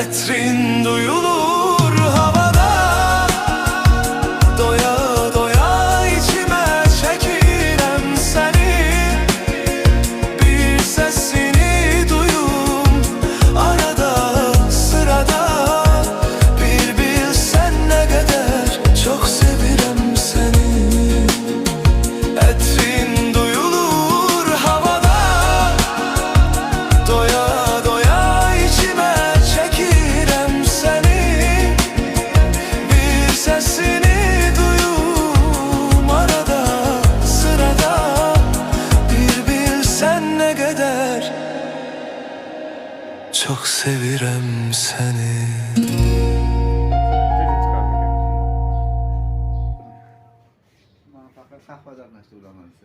Etrin duyulur havada, doya doya içime çekirem seni. Bir sesini duyum arada sırada, bir bilsen ne kadar çok sevirem seni. Etrin duyulur havada, doya doya içime çekirem seni. Bir sesini duyum arada sırada, bir bilsen ne kadar çok sevirem seni. Fakat sahvadan nasıl ulanması?